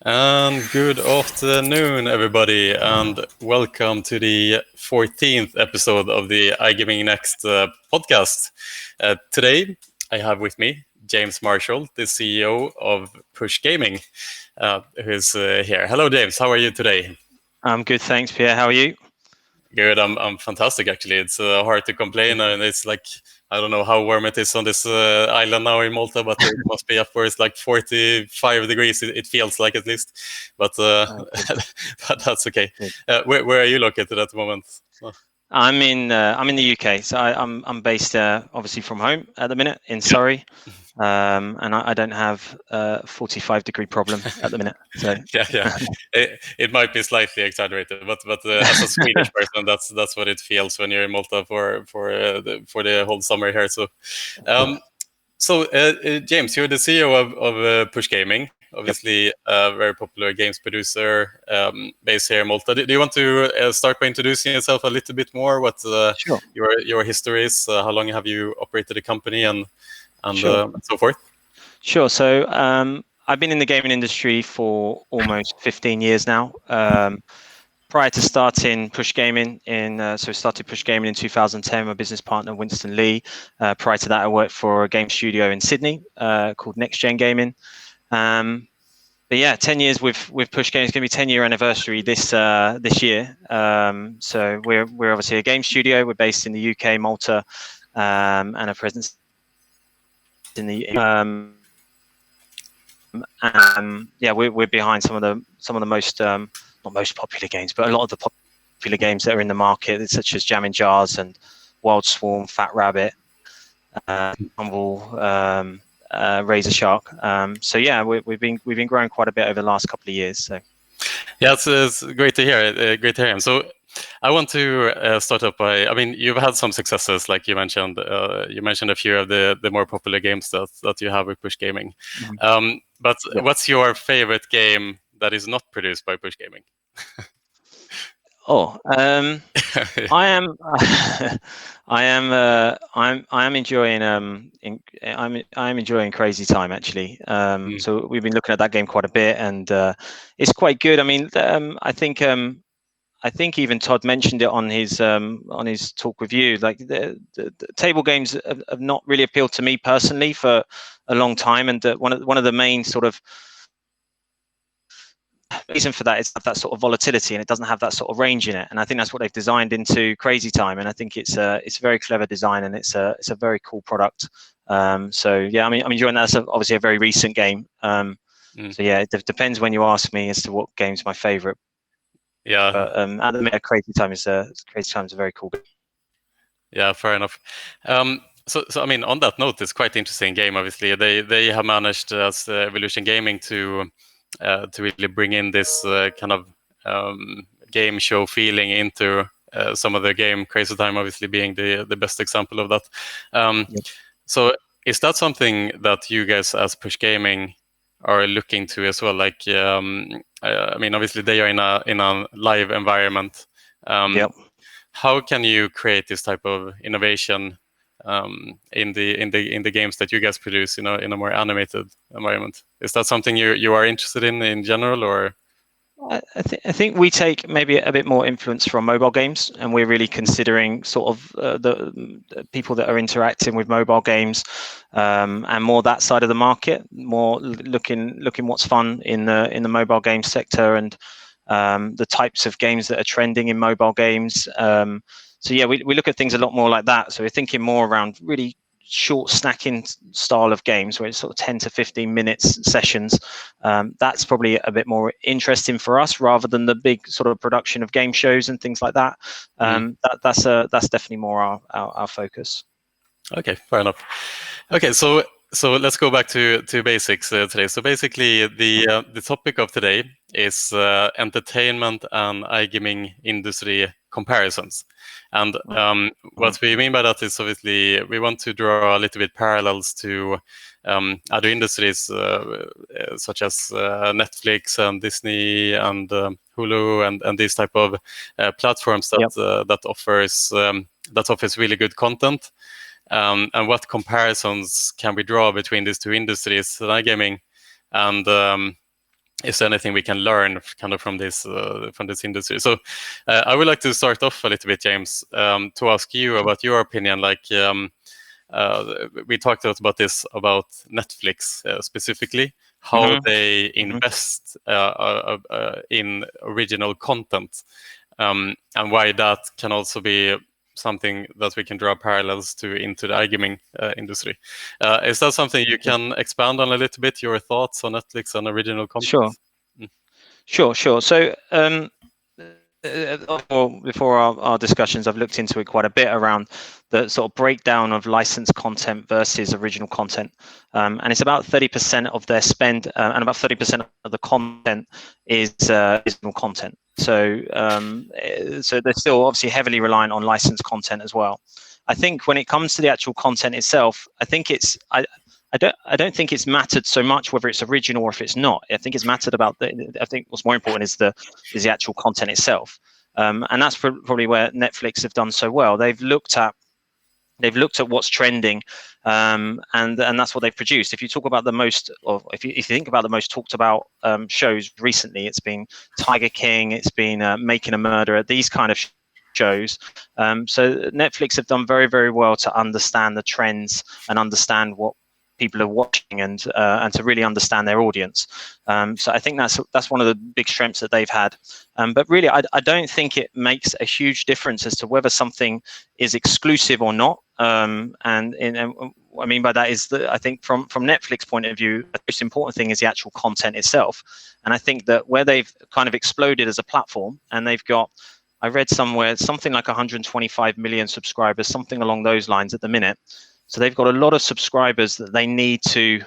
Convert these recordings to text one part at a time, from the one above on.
And good afternoon, everybody, and welcome to the 14th episode of the iGaming Next podcast. Today, I have with me James Marshall, the CEO of Push Gaming, who's here. Hello, James. How are you today? I'm good, thanks, Pierre. How are you? Good. I'm fantastic, actually. It's hard to complain, and it's like I don't know how warm it is on this island now in Malta, but it must be upwards like 45 degrees. It feels like, at least, but Good, but that's okay. good. Where are you located at the moment? Oh, I'm in the UK, so I'm based obviously from home at the minute in yeah. Surrey, and I don't have a 45-degree problem at the minute. So Yeah. It might be slightly exaggerated, but as a Swedish person, that's what it feels when you're in Malta for the whole summer here. Um, So, James, you're the CEO of Push Gaming, yep, obviously a very popular games producer based here in Malta. Do you want to start by introducing yourself a little bit more? What sure, your history is? How long have you operated the company and sure, so forth? sure. So I've been in the gaming industry for almost 15 years now. Prior to starting Push Gaming started Push Gaming in 2010. My business partner Winston Lee. Prior to that, I worked for a game studio in Sydney called Next Gen Gaming. But yeah, 10 years with Push Gaming. It's going to be 10-year anniversary this year. So we're obviously a game studio. We're based in the UK, Malta, and a presence in the yeah, we're behind some of the most not most popular games, but a lot of the popular games that are in the market, such as Jam in Jars and Wild Swarm, Fat Rabbit, Humble, Razor Shark. So yeah, we've been growing quite a bit over the last couple of years. So Yeah, it's great to hear. Great to hear him. So, I want to start up by. I mean, you've had some successes, like you mentioned. You mentioned a few of the more popular games that you have with Push Gaming. But yeah. what's your favorite game that is not produced by Push Gaming? Oh, I am, I am enjoying, I'm enjoying Crazy Time actually. Mm, So we've been looking at that game quite a bit, and it's quite good. I mean, I think even Todd mentioned it on his talk with you. Like the table games have not really appealed to me personally for a long time, and one of the main sort of reason for that is that sort of volatility, and it doesn't have that sort of range in it. And I think that's what they've designed into Crazy Time, and I think it's a very clever design, and it's a very cool product. So yeah, I mean, I'm enjoying that. It's obviously a very recent game. mm. So yeah, it depends when you ask me as to what game's my favorite. Yeah, But at the minute, Crazy Time is a very cool game. yeah, fair enough. So I mean, on that note, it's quite interesting game. Obviously, they have managed as Evolution Gaming to really bring in this kind of game show feeling into some of the game. Crazy Time, obviously, being the best example of that. Um, Yep. so, is that something that you guys, as Push Gaming, are looking to as well? Like, I mean, obviously, they are in a live environment. Um, Yep. how can you create this type of innovation in the games that you guys produce, in a more animated environment? Is that something you are interested in general, or? I think we take maybe a bit more influence from mobile games, and we're really considering sort of the people that are interacting with mobile games, and more that side of the market, more looking what's fun in the mobile game sector, and the types of games that are trending in mobile games. So yeah, we look at things a lot more like that. So we're thinking more around really short snacking style of games where it's sort of 10 to 15 minutes sessions. That's probably a bit more interesting for us rather than the big sort of production of game shows and things like that. That's definitely more our focus. Okay, fair enough. Okay, so let's go back to basics today. So basically, the topic of today is entertainment and iGaming industry comparisons. And what we mean by that is, obviously, we want to draw a little bit parallels to other industries such as Netflix and Disney and Hulu and these type of platforms Yep. that offers really good content. And what comparisons can we draw between these two industries, iGaming and is there anything we can learn kind of from this industry? So I would like to start off a little bit, James, to ask you about your opinion. Like we talked a lot about this, about Netflix specifically, how they invest in original content, and why that can also be something that we can draw parallels to into the iGaming industry. Is that something you can expand on a little bit, your thoughts on Netflix and original content? Sure. So before our discussions, I've looked into it quite a bit around the sort of breakdown of licensed content versus original content, and it's about 30% of their spend, and about 30% of the content is original content. So they're still obviously heavily reliant on licensed content as well. I think when it comes to the actual content itself, I think I don't think it's mattered so much whether it's original or if it's not. I think it's mattered about I think what's more important is the actual content itself, and that's probably where Netflix have done so well. They've looked at what's trending, and that's what they've produced. If you talk about if you think about the most talked about shows recently, it's been Tiger King, it's been Making a Murderer, these kind of shows. So Netflix have done very, very well to understand the trends and understand what people are watching, and to really understand their audience. So I think that's one of the big strengths that they've had. But really, I don't think it makes a huge difference as to whether something is exclusive or not. And what I mean by that is that I think from Netflix point of view, the most important thing is the actual content itself. And I think that where they've kind of exploded as a platform, and they've got, I read somewhere, something like 125 million subscribers, something along those lines at the minute. So they've got a lot of subscribers that they need to,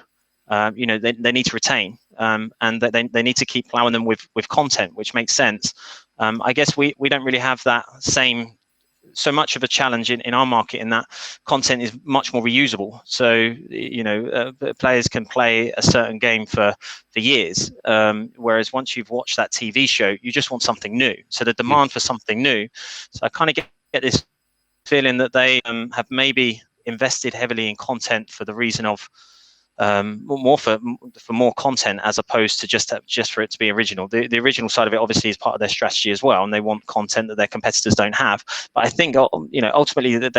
they need to retain, and that they need to keep plowing them with content, which makes sense. I guess we don't really have that so much of a challenge in our market, in that content is much more reusable. So players can play a certain game for years, whereas once you've watched that TV show, you just want something new. So the demand for something new. So I kind of get this feeling that they have maybe invested heavily in content for the reason of more for more content, as opposed to just for it to be original. The original side of it obviously is part of their strategy as well, and they want content that their competitors don't have. But I think ultimately that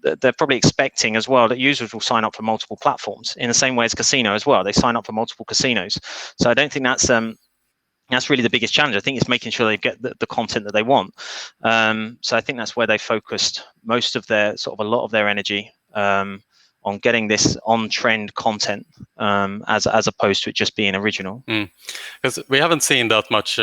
they're probably expecting as well that users will sign up for multiple platforms in the same way as casino as well. They sign up for multiple casinos. So I don't think that's really the biggest challenge. I think it's making sure they get the content that they want. So I think that's where they focused most of a lot of their energy, on getting this on-trend content, as opposed to it just being original. Because we haven't seen that much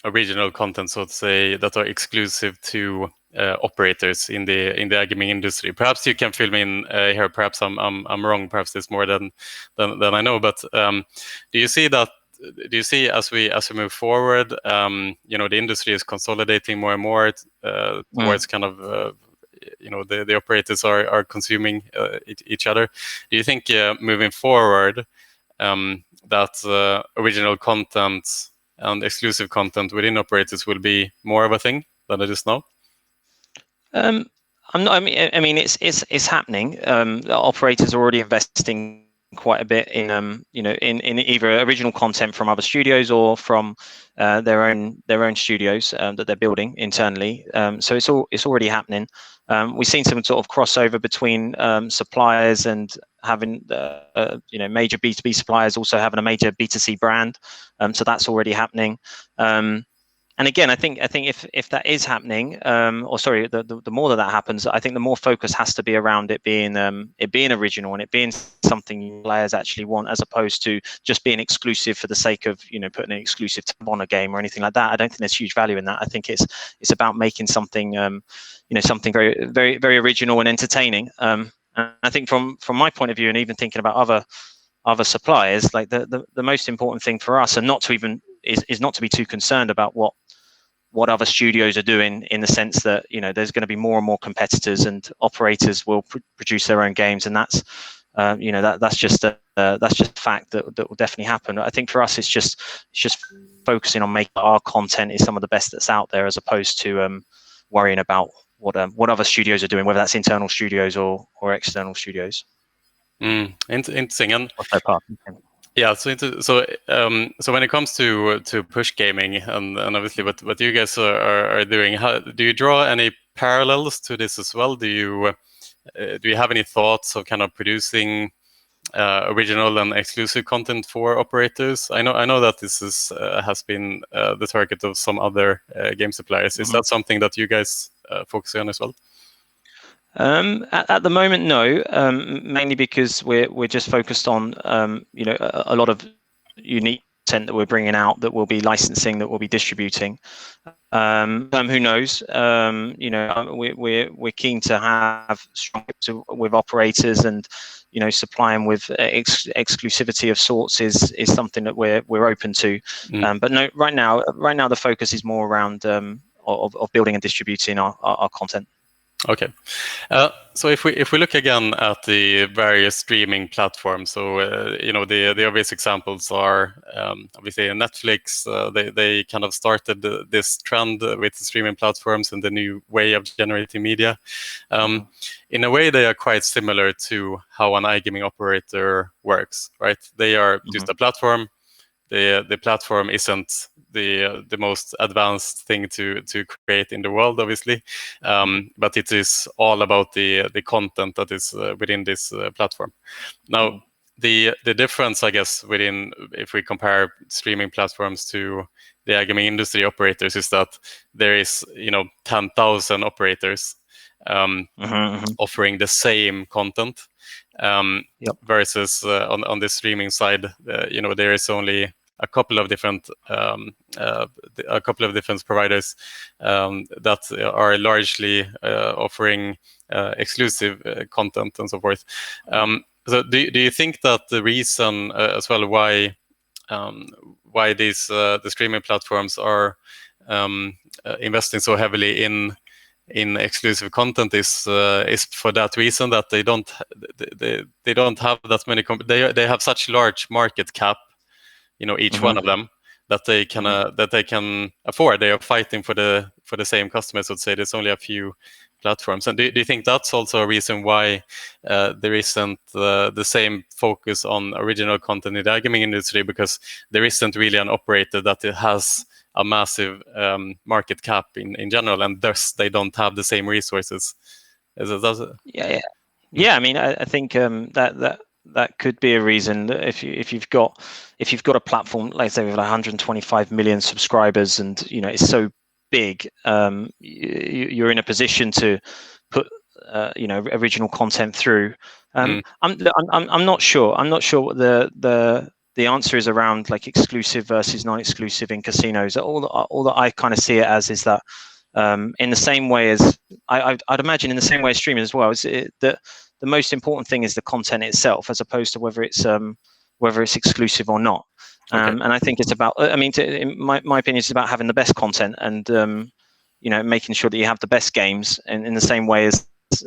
original content, so to say, that are exclusive to operators in the iGaming industry. Perhaps you can fill me in here. Perhaps I'm wrong. Perhaps there's more than I know. But do you see that? Do you see as we move forward, the industry is consolidating more and more towards kind of, the operators are consuming each other. Do you think moving forward that original content and exclusive content within operators will be more of a thing than it is now? I'm not. I mean, it's happening. The operators are already investing quite a bit in in either original content from other studios or from their own studios that they're building internally. So it's already happening. We've seen some sort of crossover between suppliers and having major B2B suppliers also having a major B2C brand. So that's already happening. And again, I think if that is happening, the more that happens, I think the more focus has to be around it being original and it being something players actually want, as opposed to just being exclusive for the sake of putting an exclusive tab on a game or anything like that. I don't think there's huge value in that. I think it's about making something something very, very, very original and entertaining. And I think from my point of view, and even thinking about other suppliers, like the most important thing for us, and not to be too concerned about what other studios are doing, in the sense that there's going to be more and more competitors, and operators will produce their own games, and that's that's just a fact that will definitely happen. I think for us, it's just focusing on making our content is some of the best that's out there, as opposed to worrying about what other studios are doing, whether that's internal studios or external studios. Interesting. And Yeah, so when it comes to push gaming and obviously what you guys are doing, how do you draw any parallels to this as well? Do you have any thoughts of kind of producing original and exclusive content for operators? I know that this is has been the target of some other game suppliers. Is that something that you guys focus on as well? At the moment, no. Mainly because we're just focused on a lot of unique content that we're bringing out that we'll be licensing, that we'll be distributing. Who knows? We're keen to have strong with operators, and supplying with exclusivity of sorts is something that we're open to. But no, right now the focus is more around of building and distributing our content. Okay, so if we look again at the various streaming platforms, so the obvious examples are obviously Netflix. They kind of started this trend with the streaming platforms and the new way of generating media. In a way, they are quite similar to how an iGaming operator works, right? They are just a platform. The platform isn't the most advanced thing to create in the world, obviously, but it is all about the content that is within this platform. Now, the difference, I guess, if we compare streaming platforms to the iGaming industry operators, is that there is 10,000 operators offering the same content. Versus on the streaming side, there is only a couple of different providers that are largely offering exclusive content and so forth. So do you think that the reason as well why these the streaming platforms are investing so heavily in exclusive content is for that reason, that they don't have that many they have such large market cap, each one of them, that they can afford. They are fighting for the same customers. I'd say there's only a few platforms. And do you think that's also a reason why there isn't the same focus on original content in the iGaming industry, because there isn't really an operator that has a massive market cap in general, and thus they don't have the same resources? Yeah. I mean, I think that could be a reason. If you've got a platform, like say with 125 million subscribers, and it's so big, you're in a position to put original content through. I'm not sure. I'm not sure what the answer is around like exclusive versus non-exclusive in casinos. All that I kind of see it as is that in the same way as I'd imagine in the same way as streaming as well, is that the most important thing is the content itself, as opposed to whether it's exclusive or not. And I think it's about, in my opinion, it's about having the best content and making sure that you have the best games, and in the same way as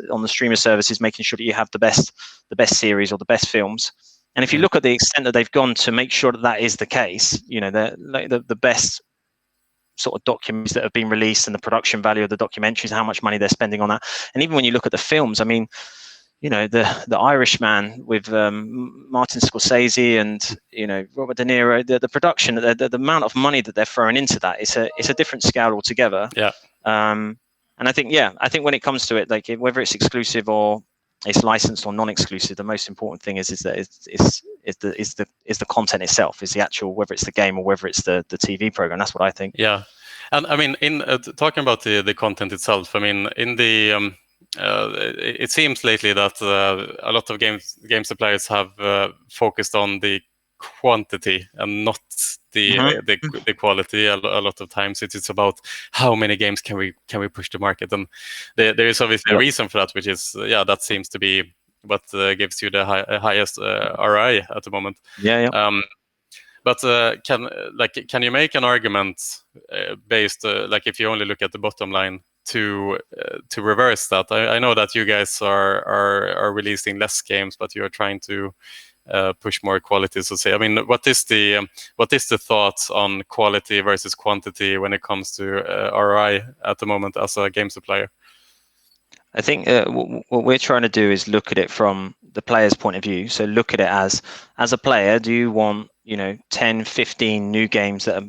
on the streamer services, making sure that you have the best series or the best films. And if you look at the extent that they've gone to make sure that is the case, the best sort of documentaries that have been released, and the production value of the documentaries, how much money they're spending on that. And even when you look at the films, I mean, the Irishman with Martin Scorsese and Robert De Niro, the production, the amount of money that they're throwing into that, it's a different scale altogether. Yeah. And I think when it comes to it, like whether it's exclusive or it's licensed or non-exclusive, the most important thing is the content itself, is the actual, whether it's the game or whether it's the TV program. That's what I think. Yeah, and I mean, in talking about the content itself, I mean, in the it seems lately that a lot of game suppliers have focused on the quantity and not the quality. A lot of times it's about how many games can we push to market, and there is obviously a reason for that, which is that seems to be what gives you the highest ROI at the moment. But can you make an argument based like if you only look at the bottom line to reverse that? I know that you guys are releasing less games, but you're trying to push more quality. So say, I mean, what is the thoughts on quality versus quantity when it comes to ROI at the moment as a game supplier? I think what we're trying to do is look at it from the player's point of view. So look at it as a player, do you want 10, 15 new games that are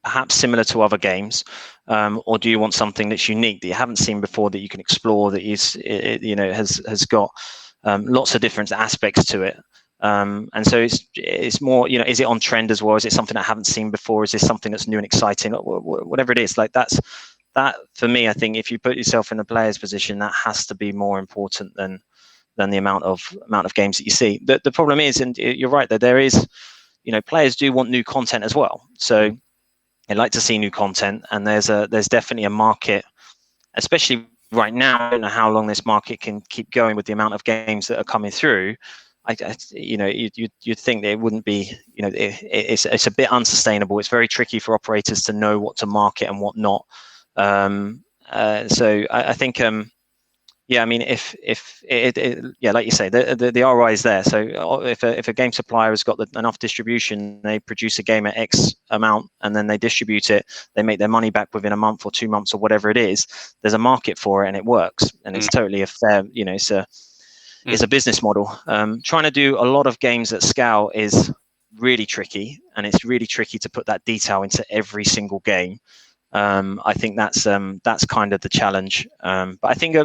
perhaps similar to other games, or do you want something that's unique that you haven't seen before, that you can explore, that has got lots of different aspects to it. And so it's more, is it on trend as well? Is it something I haven't seen before? Is this something that's new and exciting? Whatever it is, like that for me, I think if you put yourself in the player's position, that has to be more important than the amount of games that you see. The problem is, and you're right, that there is, players do want new content as well. So they like to see new content, and there's definitely a market, especially right now. I don't know how long this market can keep going with the amount of games that are coming through. You'd think that it wouldn't be, it's a bit unsustainable. It's very tricky for operators to know what to market and what not. So I think, yeah, I mean, if yeah, like you say, the ROI is there. So if a game supplier has got enough distribution, they produce a game at X amount, and then they distribute it, they make their money back within a month or 2 months or whatever it is. There's a market for it, and it works, and it's totally a fair, it's a business model. Trying to do a lot of games at scale is really tricky, and it's really tricky to put that detail into every single game. I think that's kind of the challenge. But I think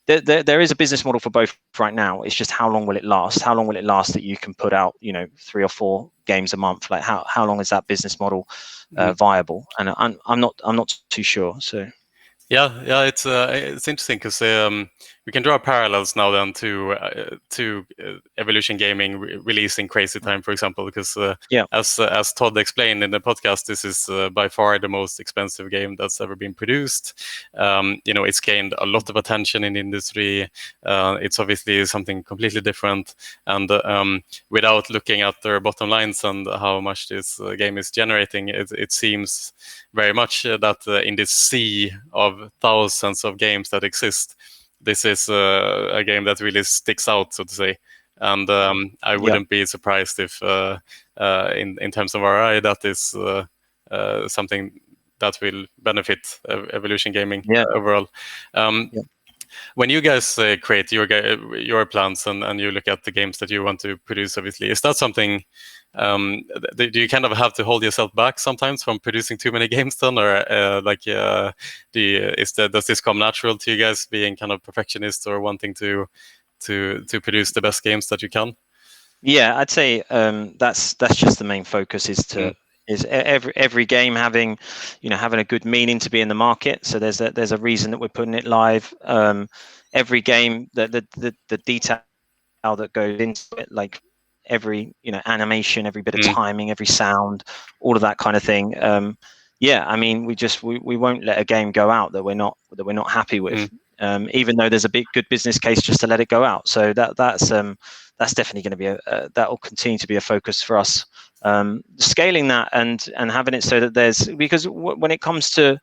there is a business model for both right now. It's just how long will it last? How long will it last that you can put out 3 or 4 games a month? Like how long is that business model viable? And I'm not too sure. So. Yeah, it's interesting because we can draw parallels now then to Evolution Gaming releasing Crazy Time, for example, because as Todd explained in the podcast, this is by far the most expensive game that's ever been produced. It's gained a lot of attention in the industry. It's obviously something completely different, and without looking at their bottom lines and how much this game is generating, it seems very much that in this sea of thousands of games that exist, this is a game that really sticks out, so to say. And I wouldn't be surprised if, in terms of ROI, that is something that will benefit Evolution Gaming overall. When you guys create your plans and you look at the games that you want to produce, obviously, is that something? Do you kind of have to hold yourself back sometimes from producing too many games, then, or does this come natural to you guys, being kind of perfectionists or wanting to produce the best games that you can? Yeah, I'd say that's just the main focus, is every game having a good meaning to be in the market. So there's a reason that we're putting it live. Every game, the detail that goes into it, like every animation, every bit of timing, every sound, all of that kind of thing. I mean, we won't let a game go out that we're not happy with, even though there's a good business case just to let it go out. So that's definitely going to be that will continue to be a focus for us. Scaling that and having it so that because when it comes to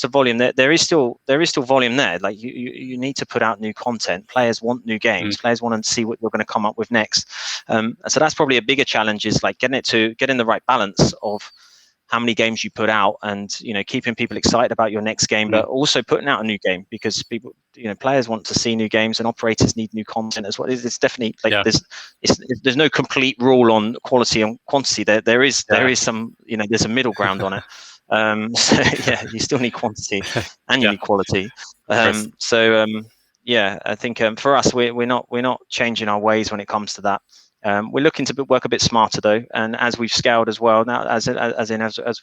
volume, there is still volume there. Like you need to put out new content. Players want new games. Players want to see what you're going to come up with next. So that's probably a bigger challenge, is like getting the right balance of how many games you put out, and keeping people excited about your next game, but also putting out a new game, because people, players want to see new games, and operators need new content as well. It's definitely like there's no complete rule on quality and quantity. There is some, there's a middle ground on it. So yeah, you still need quantity and you need quality. I think for us, we're not changing our ways when it comes to that. We're looking to work a bit smarter though, and as we've scaled as well now, as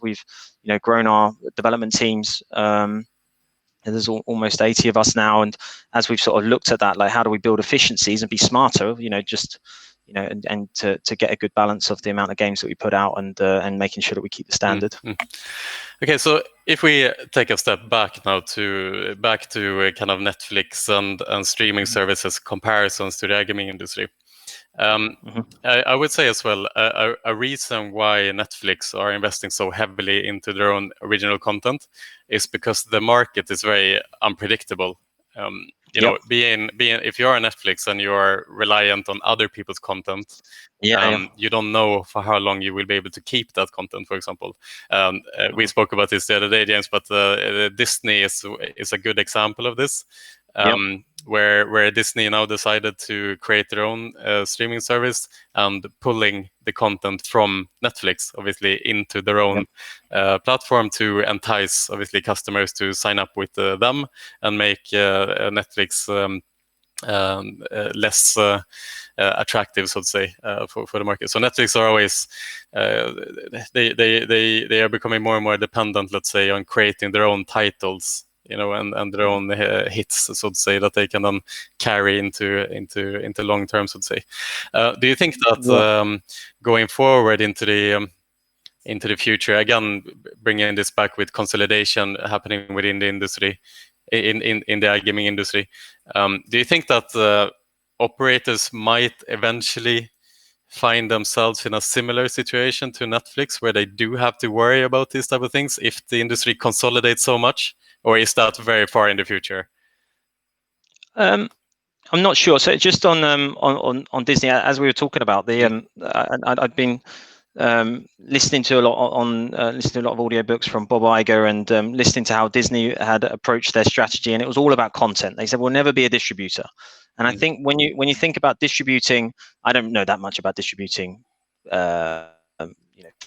we've grown our development teams, there's almost 80 of us now, and as we've sort of looked at that, like how do we build efficiencies and be smarter, and to get a good balance of the amount of games that we put out, and making sure that we keep the standard. Okay, so if we take a step back now to kind of Netflix and streaming services comparisons to the iGaming industry. I would say as well, a reason why Netflix are investing so heavily into their own original content is because the market is very unpredictable. Being if you are a Netflix and you are reliant on other people's content, you don't know for how long you will be able to keep that content. For example, we spoke about this the other day, James, but Disney is a good example of this. where Disney now decided to create their own streaming service and pulling the content from Netflix, obviously, into their own platform to entice, obviously, customers to sign up with them and make Netflix less attractive, so to say, for the market. So Netflix are always they are becoming more and more dependent, let's say, on creating their own titles, and their own hits, so to say, that they can then carry into long term, so to say. Do you think that going forward into the future, again, bringing this back with consolidation happening within the industry, in the iGaming industry, do you think that operators might eventually find themselves in a similar situation to Netflix, where they do have to worry about these type of things if the industry consolidates so much, or is that very far in the future? I'm not sure. So just on Disney, as we were talking about, I've been listening to a lot of audiobooks from Bob Iger, and listening to how Disney had approached their strategy, and it was all about content. They said we'll never be a distributor, and I think when you think about distributing, I don't know that much about distributing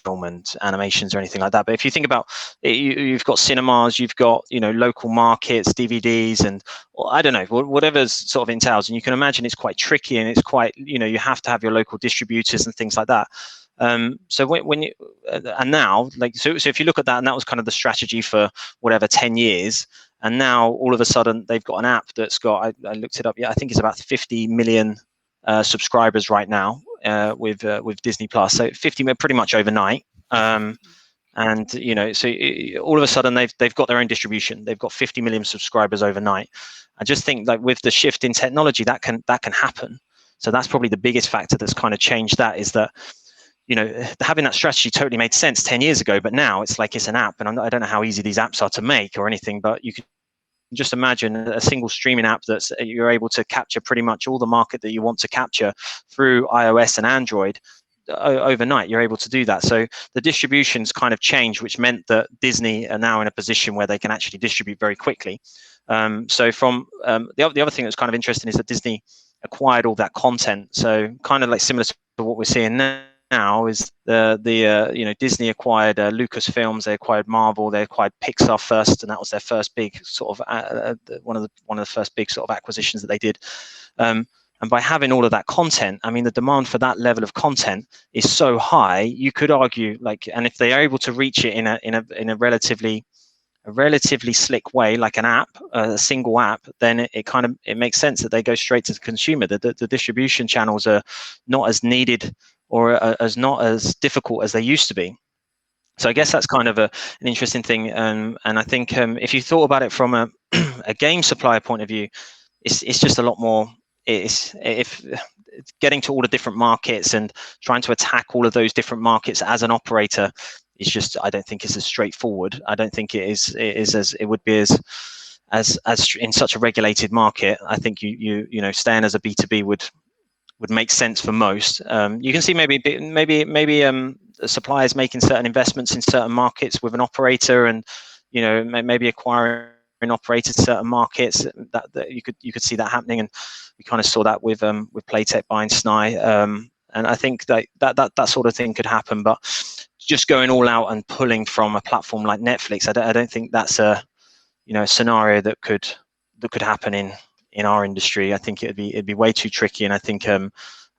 film and animations or anything like that, but if you think about it, you've got cinemas, you've got local markets, DVDs, and I don't know, whatever's sort of entails, and you can imagine it's quite tricky, and it's quite you have to have your local distributors and things like that. So when you and now, so if you look at that, and that was kind of the strategy for whatever 10 years, and now all of a sudden they've got an app that's got, I looked it up, I think it's about 50 million subscribers right now with Disney Plus. So 50 pretty much overnight. And so all of a sudden they've got their own distribution. They've got 50 million subscribers overnight. I just think with the shift in technology, that can happen. So that's probably the biggest factor that's kind of changed that, is that having that strategy totally made sense 10 years ago, but now it's like it's an app, and I don't know how easy these apps are to make or anything, but you can just imagine a single streaming app that's you're able to capture pretty much all the market that you want to capture through iOS and Android overnight. You're able to do that. So the distribution's kind of changed, which meant that Disney are now in a position where they can actually distribute very quickly. So from the other thing that's kind of interesting is that Disney acquired all that content. So kind of like similar to what we're seeing now is Disney acquired Lucasfilms, they acquired Marvel, they acquired Pixar first, and that was their first big sort of one of the first big sort of acquisitions that they did. And by having all of that content, I mean, the demand for that level of content is so high. You could argue, and if they are able to reach it in a relatively slick way, like an app, a single app, then it makes sense that they go straight to the consumer. The distribution channels are not as needed or as not as difficult as they used to be. So I guess that's kind of an interesting thing. And I think if you thought about it from a game supplier point of view, it's just a lot more. If getting to all the different markets and trying to attack all of those different markets as an operator is just, I don't think it's as straightforward. I don't think it is as it would be as in such a regulated market. I think you staying as a B2B would make sense for most. You can see maybe suppliers making certain investments in certain markets with an operator, and maybe acquiring operators in certain markets. That you could see that happening, and we kind of saw that with Playtech buying Sny. And I think that sort of thing could happen, but just going all out and pulling from a platform like Netflix, I don't think that's a scenario that could happen in our industry. I think it'd be way too tricky, and I think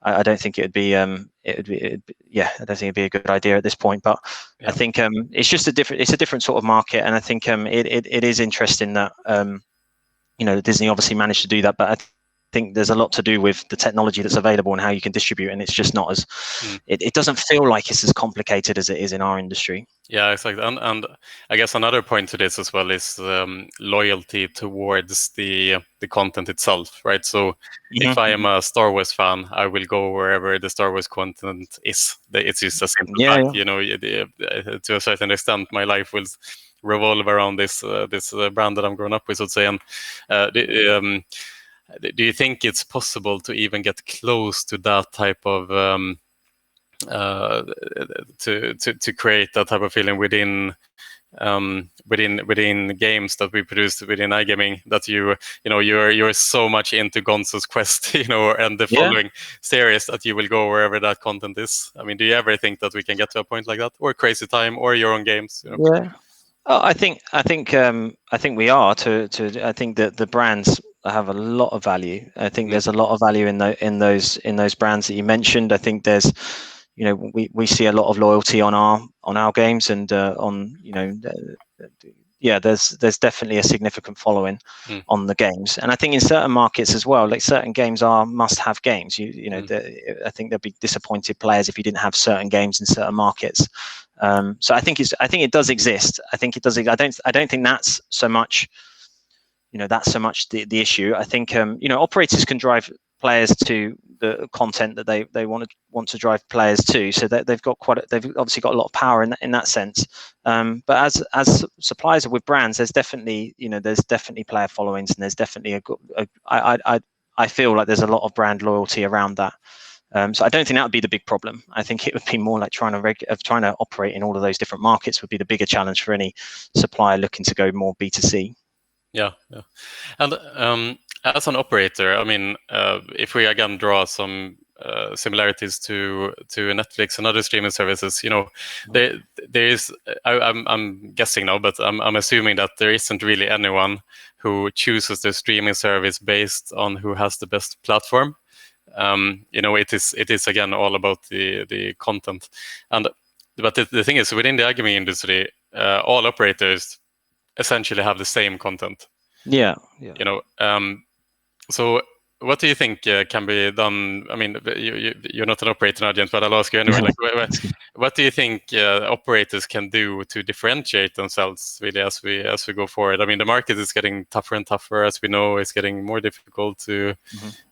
I don't think it'd be I don't think it'd be a good idea at this point. But I think it's just a different sort of market, and I think it is interesting that Disney obviously managed to do that, but I think there's a lot to do with the technology that's available and how you can distribute, and it's just not as it doesn't feel like it's as complicated as it is in our industry. Yeah, exactly. And I guess another point to this as well is loyalty towards the content itself, right? So if I am a Star Wars fan, I will go wherever the Star Wars content is. It's just a simple fact. To a certain extent, my life will revolve around this brand that I'm growing up with, so to say. And do you think it's possible to even get close to that type of to create that type of feeling within games that we produce within iGaming, that you're so much into Gonzo's Quest, and the following series, that you will go wherever that content is. I mean, do you ever think that we can get to a point like that, or Crazy Time, or your own games? Yeah. Oh, I think we are I think that the brands have a lot of value. I think there's a lot of value in those brands that you mentioned. I think there's, we see a lot of loyalty on our games, and there's definitely a significant following on the games. And I think in certain markets as well, like certain games are must-have games. I think there'd be disappointed players if you didn't have certain games in certain markets. So I think it does exist. I think it does. I don't think that's so much. That's so much the issue. I think operators can drive players to the content that they want to drive players to. So that they've obviously got a lot of power in that sense. But as suppliers with brands, there's definitely player followings, and there's definitely I feel like there's a lot of brand loyalty around that. So I don't think that would be the big problem. I think it would be more like trying to operate in all of those different markets would be the bigger challenge for any supplier looking to go more B2C. Yeah. And as an operator, I mean, if we again draw some similarities to Netflix and other streaming services, there is. I'm guessing now, but I'm assuming that there isn't really anyone who chooses their streaming service based on who has the best platform. It is again all about the content, but the thing is, within the iGaming industry, all operators essentially have the same content. Yeah. So what do you think can be done? I mean, you're not an operator now, James, but I'll ask you anyway. Like, what do you think operators can do to differentiate themselves really as we go forward? I mean, the market is getting tougher and tougher, as we know. It's getting more difficult to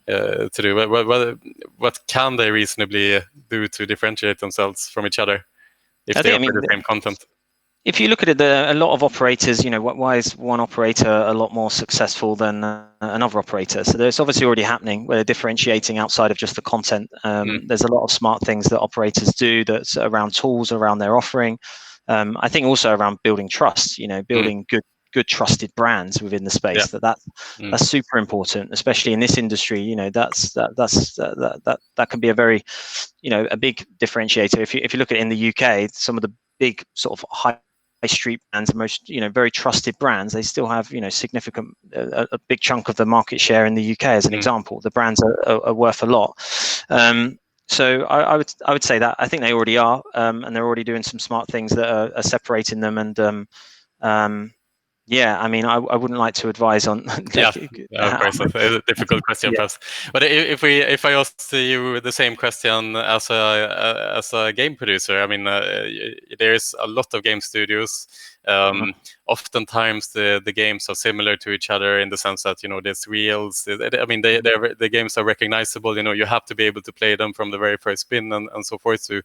do. What can they reasonably do to differentiate themselves from each other if they offer the same content? If you look at it, a lot of operators, why is one operator a lot more successful than another operator? So there's obviously already happening where they're differentiating outside of just the content. There's a lot of smart things that operators do that's around tools, around their offering. I think also around building trust, building good trusted brands within the space. That's super important, especially in this industry. That can be a very, a big differentiator. If you look at it in the UK, some of the big sort of high street brands, most very trusted brands, they still have significant a big chunk of the market share in the UK. As an example, the brands are worth a lot. So I would say that I think they already are, and they're already doing some smart things that are separating them. And yeah, I mean, I wouldn't like to advise on. Of course, it's a difficult question, perhaps. But if I asked you the same question as a game producer, I mean, there's a lot of game studios. Oftentimes, the games are similar to each other in the sense that there's wheels. I mean, the games are recognizable. You have to be able to play them from the very first spin and so forth to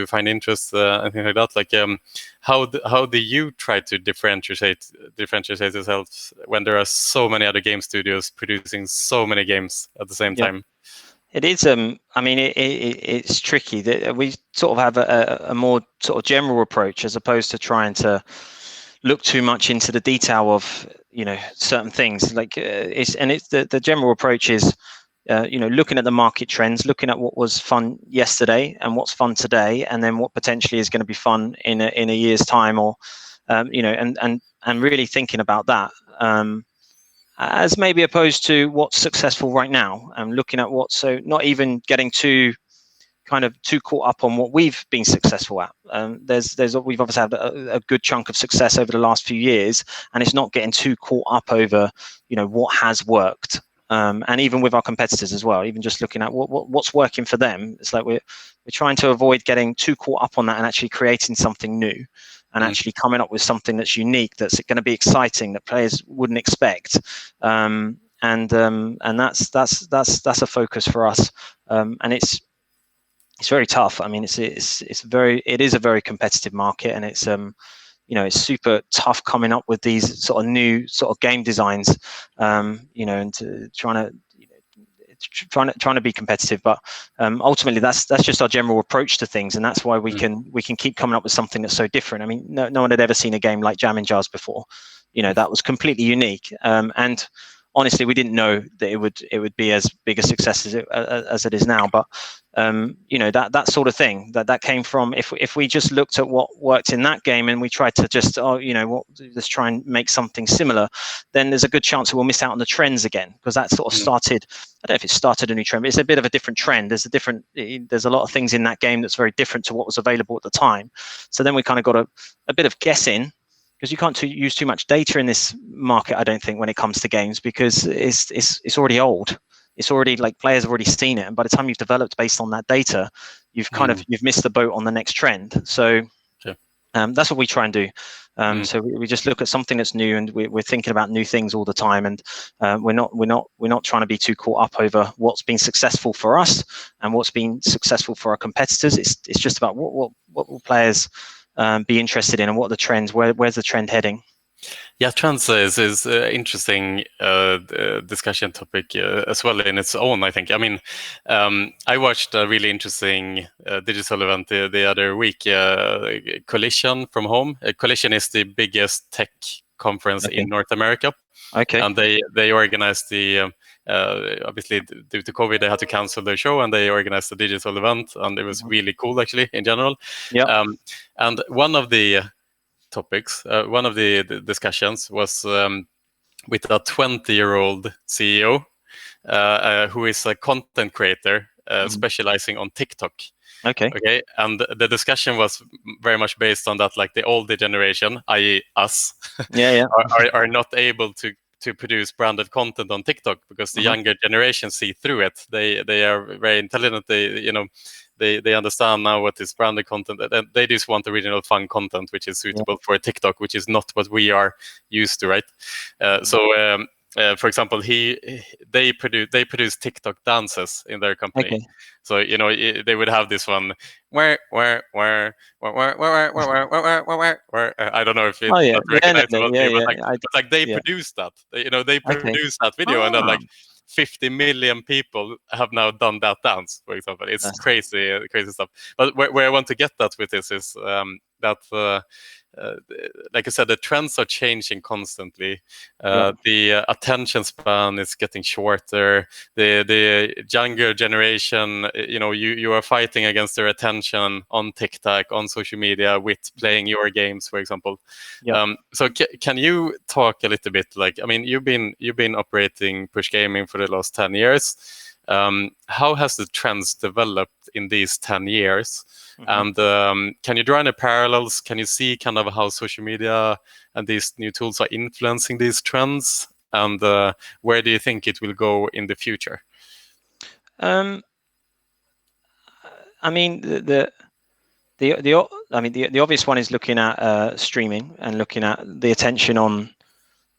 find interest and things like that. Like, how do you try to differentiate yourselves when there are so many other game studios producing so many games at the same time? It is. I mean, it's tricky. That we sort of have a more sort of general approach as opposed to trying to look too much into the detail of certain things. Like the general approach is looking at the market trends, looking at what was fun yesterday and what's fun today, and then what potentially is going to be fun in a year's time, or and really thinking about that. As maybe opposed to what's successful right now, and looking at so not even getting too caught up on what we've been successful at. We've obviously had a good chunk of success over the last few years, and it's not getting too caught up over what has worked. And even with our competitors as well, even just looking at what's working for them. It's like we're trying to avoid getting too caught up on that and actually creating something new, and actually coming up with something that's unique, that's going to be exciting, that players wouldn't expect. And that's a focus for us. And it's very tough. I mean, it is a very competitive market, and it's it's super tough coming up with these sort of new sort of game designs, and trying to trying to be competitive, but ultimately that's just our general approach to things, and that's why we can keep coming up with something that's so different. I mean, no one had ever seen a game like Jam in Jars before. That was completely unique, and honestly, we didn't know that it would be as big a success as it is now. But that sort of thing that came from, if we just looked at what worked in that game and we tried to just let's try and make something similar, then there's a good chance we'll miss out on the trends again, because that sort of started. I don't know if it started a new trend, but it's a bit of a different trend. There's a lot of things in that game that's very different to what was available at the time. So then we kind of got a bit of guessing, because you can't use too much data in this market, I don't think, when it comes to games, because it's already old. It's already, like, players have already seen it, and by the time you've developed based on that data, you've missed the boat on the next trend. So that's what we try and do. So we just look at something that's new, and we're thinking about new things all the time, and we're not trying to be too caught up over what's been successful for us and what's been successful for our competitors. It's just about what will players be interested in, and what the trends, where's the trend heading. Yeah, trends is interesting discussion topic as well in its own, I think. I mean, I watched a really interesting digital event the other week, Collision from home. Collision is the biggest tech conference in North America. Okay. And they organized the, obviously due to COVID, they had to cancel their show, and they organized a digital event, and it was really cool, actually, in general. Yeah. And one of the topics, one of the discussions was with a 20-year-old CEO who is a content creator specializing on TikTok. Okay, and the discussion was very much based on that, like the older generation, i.e. us, are not able to produce branded content on TikTok, because the younger generation see through it. They are very intelligent. They understand now what is branded content, and they just want original fun content which is suitable for TikTok, which is not what we are used to, right? For example, they produce TikTok dances in their company. So they would have this one where I don't know if it's not recognizable, but they produce that. They produce that video, and then like 50 million people have now done that dance, for example. It's crazy stuff. But where I want to get that with this is that, like I said, the trends are changing constantly. The attention span is getting shorter. The younger generation, you are fighting against their attention on TikTok, on social media, with playing your games, for example. So can you talk a little bit? Like, I mean, you've been operating Push Gaming for the last 10 years. How has the trends developed in these 10 years? And can you draw any parallels? Can you see kind of how social media and these new tools are influencing these trends? And where do you think it will go in the future? I mean, the obvious one is looking at streaming, and looking at the attention on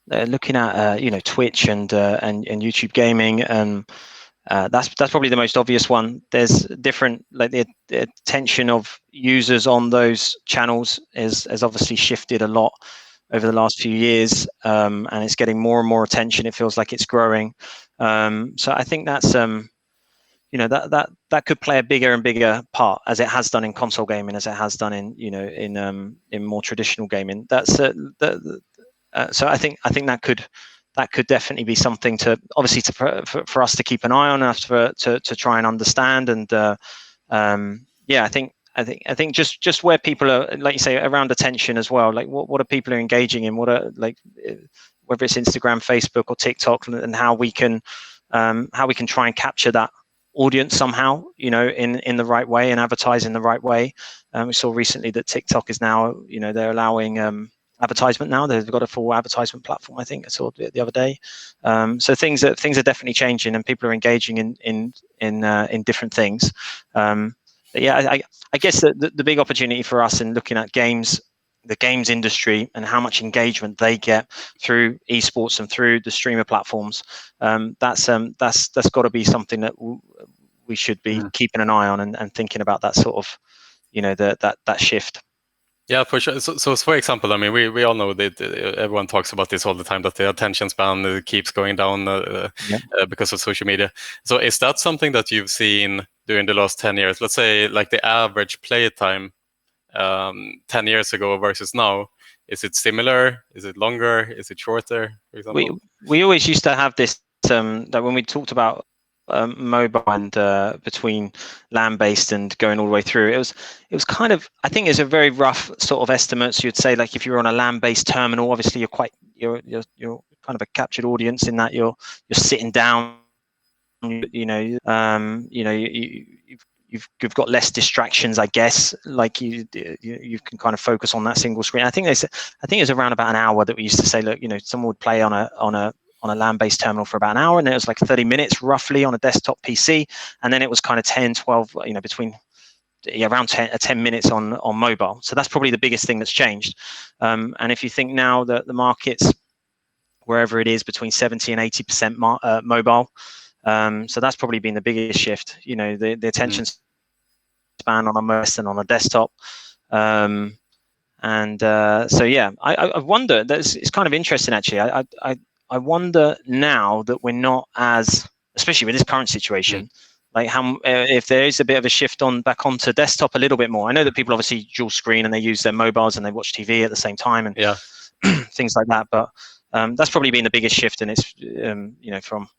looking at Twitch and YouTube gaming, and that's probably the most obvious one. There's different, like the attention of users on those channels has obviously shifted a lot over the last few years, and it's getting more and more attention. It feels like it's growing. So I think that's that could play a bigger and bigger part, as it has done in console gaming, as it has done in more traditional gaming. That's so I think that could definitely be something to, obviously, for us to keep an eye on, to try and understand. And I think just where people are, like you say, around attention as well. Like what are people engaging in? What are, like, whether it's Instagram, Facebook, or TikTok, and how we can try and capture that audience somehow, in the right way, and advertise in the right way. We saw recently that TikTok is now, they're allowing advertisement now. They've got a full advertisement platform, I think I saw the other day. So things are definitely changing, and people are engaging in different things. But yeah, I guess the big opportunity for us in looking at games, the games industry, and how much engagement they get through esports and through the streamer platforms, that's got to be something that we should be keeping an eye on, and thinking about that sort of, that shift. Yeah, for sure. So for example, I mean, we all know that everyone talks about this all the time, that the attention span keeps going down because of social media. So is that something that you've seen during the last 10 years? Let's say like the average play time 10 years ago versus now. Is it similar? Is it longer? Is it shorter, for example? We always used to have this, that when we talked about mobile and between land-based and going all the way through, it was kind of, I think it's a very rough sort of estimate. So you'd say, like, if you're on a land-based terminal, obviously you're kind of a captured audience in that you're sitting down, you've got less distractions, I guess. Like you can kind of focus on that single screen. I think it's around about an hour that we used to say, look, someone would play on a land-based terminal for about an hour, and it was like 30 minutes roughly on a desktop PC, and then it was kind of 10, 12, between around 10 minutes on mobile. So that's probably the biggest thing that's changed. And if you think now that the market's wherever it is between 70 and 80% mobile, so that's probably been the biggest shift. The attention span on a mouse and on a desktop. So yeah, I wonder. It's kind of interesting, actually. I wonder now that we're not as, especially with this current situation, like how if there is a bit of a shift back onto desktop a little bit more. I know that people obviously dual screen and they use their mobiles and they watch TV at the same time and things like that. But that's probably been the biggest shift, and it's from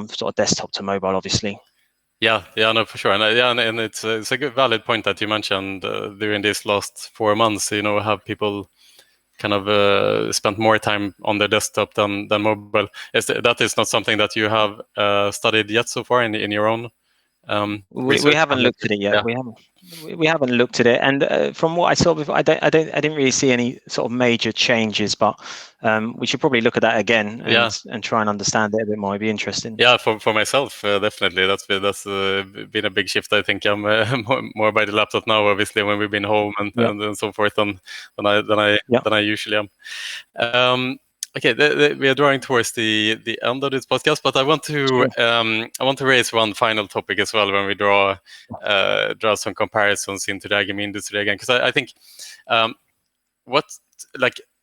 sort of desktop to mobile, obviously. Yeah, no, for sure, and it's a good valid point that you mentioned during these last 4 months. Have people kind of spent more time on their desktop than mobile? That is not something that you have studied yet so far in your own research? We haven't looked at it yet. Yeah. We haven't looked at it, and from what I saw before, I didn't really see any sort of major changes. But we should probably look at that again and try and understand it a bit more. It'd be interesting. Yeah, for myself, definitely. That's been a big shift. I think I'm more by the laptop now, obviously, when we've been home and so forth than I usually am. Okay, we are drawing towards the end of this podcast, but I want to raise one final topic as well when we draw some comparisons into the iGaming industry again, because I think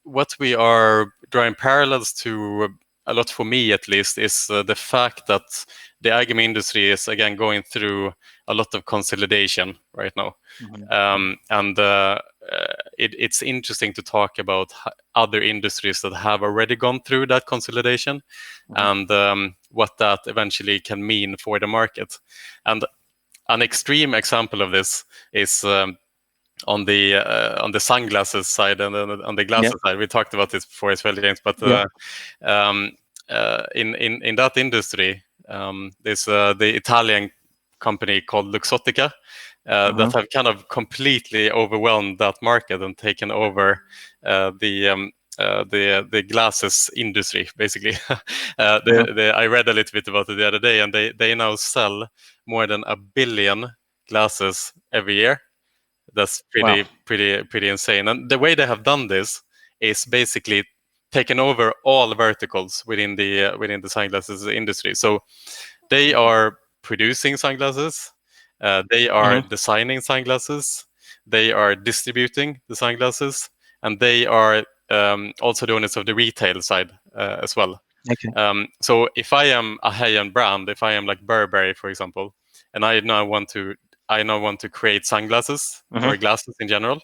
what we are drawing parallels to a lot, for me at least, is the fact that the iGaming industry is again going through a lot of consolidation right now. It's interesting to talk about other industries that have already gone through that consolidation and what that eventually can mean for the market. And an extreme example of this is on the sunglasses side and on the glasses side. We talked about this before as well, James, but in that industry, there's the Italian company called Luxottica that have kind of completely overwhelmed that market and taken over the glasses industry, basically. I read a little bit about it the other day, and they now sell more than 1 billion glasses every year. That's pretty insane. And the way they have done this is basically taken over all verticals within the sunglasses industry. So they are producing sunglasses, they are designing sunglasses, they are distributing the sunglasses, and they are also the owners of the retail side as well. Okay. So if I am a high-end brand, if I am like Burberry, for example, and I now want to create sunglasses or glasses in general,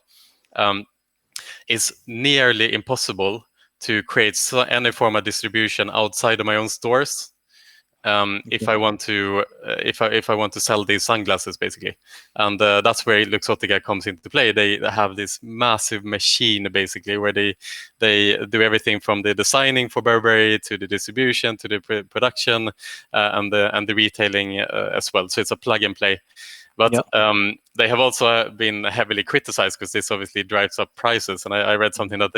it's nearly impossible to create any form of distribution outside of my own stores if I want to sell these sunglasses, basically. And that's where Luxottica comes into play. They have this massive machine, basically, where they do everything from the designing for Burberry to the distribution to the production and the retailing as well. So it's a plug and play. But they have also been heavily criticized because this obviously drives up prices. And I read something that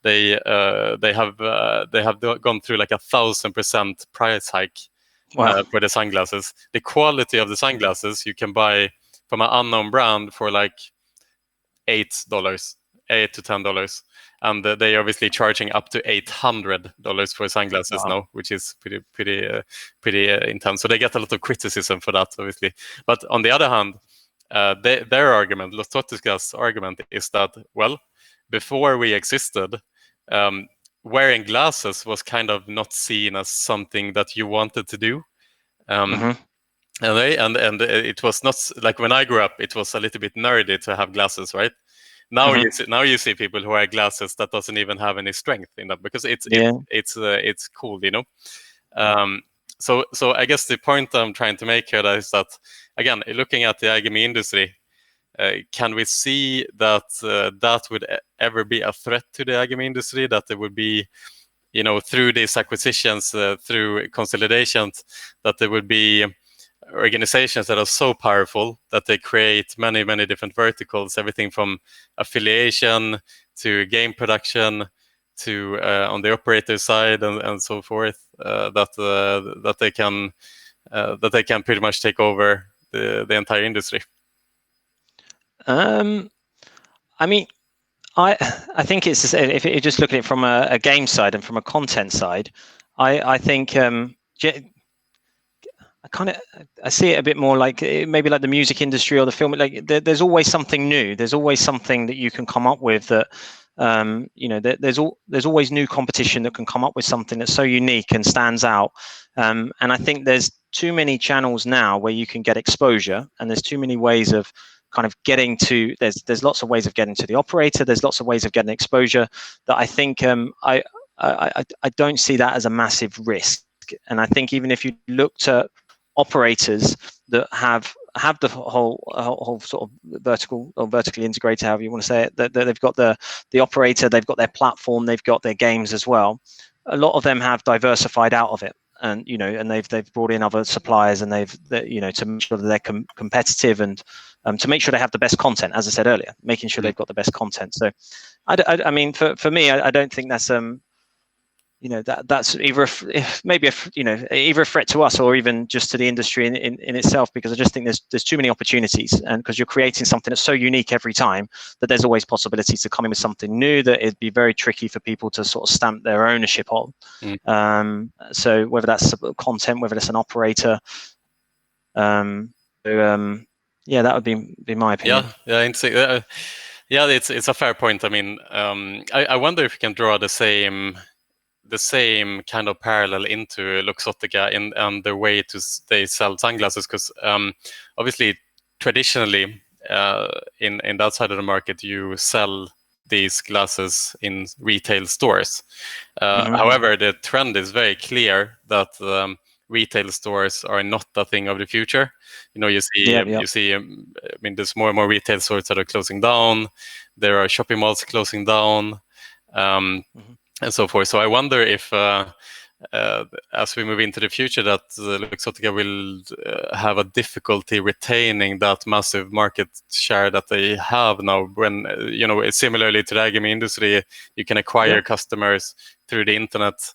they have gone through like 1,000% price hike for the sunglasses. The quality of the sunglasses you can buy from an unknown brand for like $8 to $10, and they obviously charging up to $800 for sunglasses now, which is pretty intense. So they get a lot of criticism for that, obviously. But on the other hand, their argument, Luxottica's argument, is that, well, before we existed, wearing glasses was kind of not seen as something that you wanted to do. And it was not like when I grew up, it was a little bit nerdy to have glasses, right? Now you see people who wear glasses that doesn't even have any strength in them because it's cool, you know. So I guess the point I'm trying to make here is that, again, looking at the iGaming industry, can we see that that would ever be a threat to the iGaming industry? That there would be, you know, through these acquisitions, through consolidations, that there would be organizations that are so powerful that they create many, many different verticals, everything from affiliation to game production to on the operator side and so forth, that they can pretty much take over the entire industry. I mean, I think it's, if you just look at it from a game side and from a content side, I think I see it a bit more like maybe like the music industry or the film. Like there's always something new. There's always something that you can come up with that, you know, there's always new competition that can come up with something that's so unique and stands out. And I think there's too many channels now where you can get exposure, and there's too many ways of kind of getting to. There's lots of ways of getting to the operator. There's lots of ways of getting exposure that I think I don't see that as a massive risk. And I think even if you looked at operators that have the whole sort of vertical or vertically integrated, however you want to say it, that they've got the operator, they've got their platform, they've got their games as well. A lot of them have diversified out of it, and you know, and they've brought in other suppliers, and you know, to make sure that they're competitive, and to make sure they have the best content, as I said earlier, making sure they've got the best content. So I mean, for me, I don't think that's you know, that's either maybe you know, either a threat to us or even just to the industry in itself, because I just think there's too many opportunities, and because you're creating something that's so unique every time, that there's always possibilities to come in with something new that it'd be very tricky for people to sort of stamp their ownership on. So whether that's content, whether it's an operator, yeah, that would be my opinion. Yeah, it's a fair point. I mean, I wonder if you can draw the same kind of parallel into Luxottica and the way they sell sunglasses, because obviously traditionally in that side of the market you sell these glasses in retail stores. However, the trend is very clear that retail stores are not a thing of the future. You know, you see I mean, there's more and more retail stores that are closing down. There are shopping malls closing down. And so forth. So I wonder if, as we move into the future, that Luxottica will have a difficulty retaining that massive market share that they have now. When you know, similarly to the iGaming industry, you can acquire customers through the internet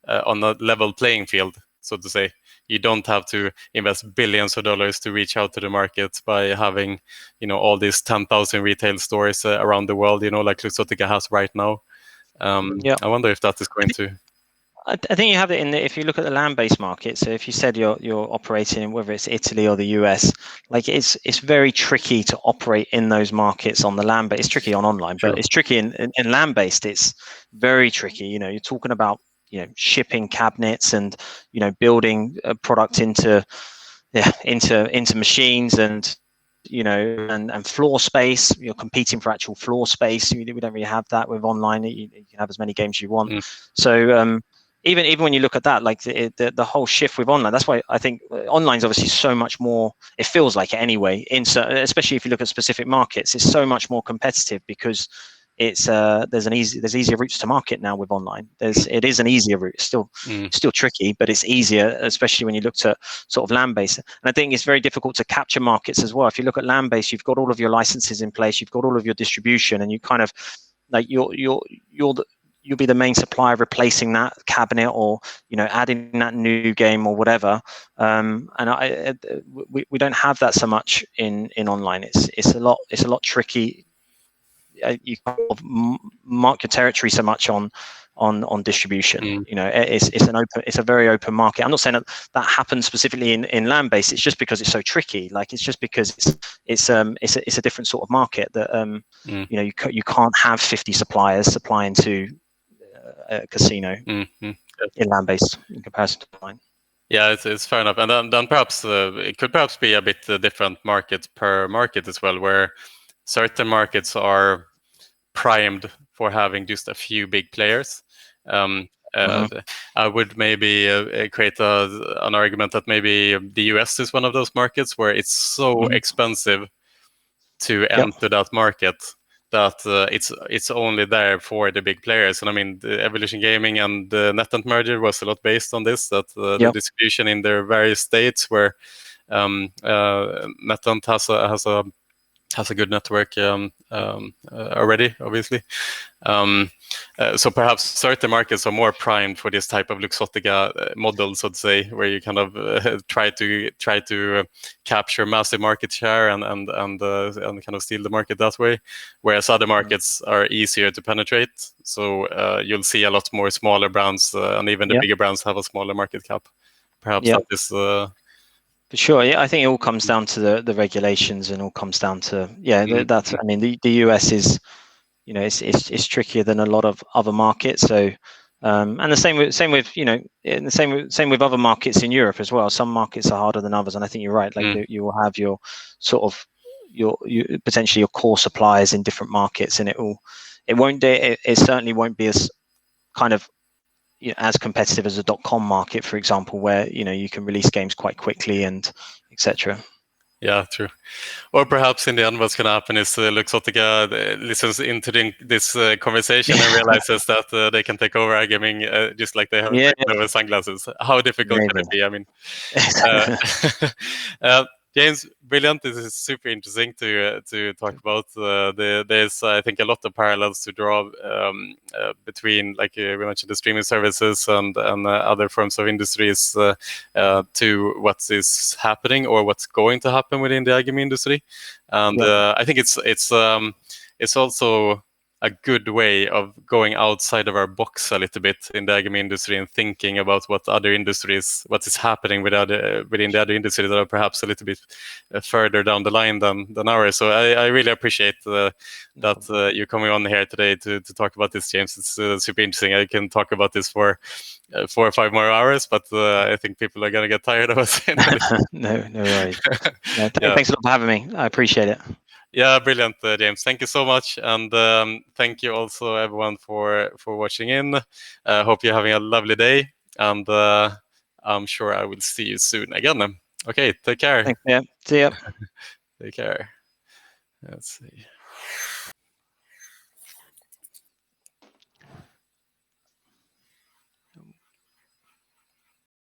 on a level playing field, so to say. You don't have to invest billions of dollars to reach out to the market by having, you know, all these 10,000 retail stores around the world, you know, like Luxottica has right now. I wonder if that is going to. I think you have it if you look at the land-based market. So if you said you're operating in whether it's Italy or the US, like it's very tricky to operate in those markets on the land. But it's tricky on online, but it's tricky in land-based. It's very tricky. You know, you're talking about, you know, shipping cabinets and, you know, building a product into machines, and you know, and floor space. You're competing for actual floor space. We don't really have that with online. You can have as many games as you want. So even when you look at that, like the whole shift with online, that's why I think online is obviously so much more. It feels like it anyway. Especially if you look at specific markets, it's so much more competitive because it's there's easier routes to market now with online. It is an easier route. It's still tricky, but it's easier, especially when you look to sort of land-based. And I think it's very difficult to capture markets as well. If you look at land-based, you've got all of your licenses in place, you've got all of your distribution, and you kind of like you'll be the main supplier replacing that cabinet, or, you know, adding that new game or whatever. And we don't have that so much in online. It's a lot tricky. You can't mark your territory so much on on distribution. It's a very open market. I'm not saying that happens specifically in land-based. It's just because it's so tricky. Like it's just because it's a different sort of market that you can't have 50 suppliers supplying to a casino in land-based in comparison to mine. Yeah, it's fair enough. And then perhaps it could perhaps be a bit different market per market as well, where certain markets are primed for having just a few big players. I would maybe create an argument that maybe the US is one of those markets where it's so expensive to enter that market that it's only there for the big players. And I mean, the Evolution Gaming and the NetEnt merger was a lot based on this, that the distribution in their various states where NetEnt has a good network already, obviously. So perhaps certain markets are more primed for this type of Luxottica model, so to say, where you kind of try to capture massive market share and kind of steal the market that way, whereas other markets are easier to penetrate. So you'll see a lot more smaller brands, and even the bigger brands have a smaller market cap. Perhaps that is. For sure, yeah. I think it all comes down to the regulations, and all comes down to that's. I mean, the US is, it's trickier than a lot of other markets. So, and the same with other markets in Europe as well. Some markets are harder than others, and I think you're right. Like you will have your sort of potentially your core suppliers in different markets, and it certainly won't be as kind of as competitive as a .com market, for example, where you can release games quite quickly and etc. Yeah, true. Or perhaps in the end, what's going to happen is Luxottica listens into this conversation and realizes that they can take over iGaming just like they have taken over sunglasses. How difficult can it be? I mean, James, brilliant. This is super interesting to talk about. There's, I think, a lot of parallels to draw between, like we mentioned, the streaming services and other forms of industries to what is happening or what's going to happen within the iGaming industry. And I think it's also a good way of going outside of our box a little bit in the iGaming industry and thinking about what is happening within the other industries that are perhaps a little bit further down the line than ours. So I really appreciate that you coming on here today to talk about this, James. It's super interesting. I can talk about this for 4 or 5 more hours, but I think people are going to get tired of us. No worries. Thanks a lot for having me. I appreciate it. Yeah, brilliant, James. Thank you so much, and thank you also everyone for watching in. Hope you're having a lovely day, and I'm sure I will see you soon again. Okay, take care. Thanks, yeah. See ya. Take care. Let's see.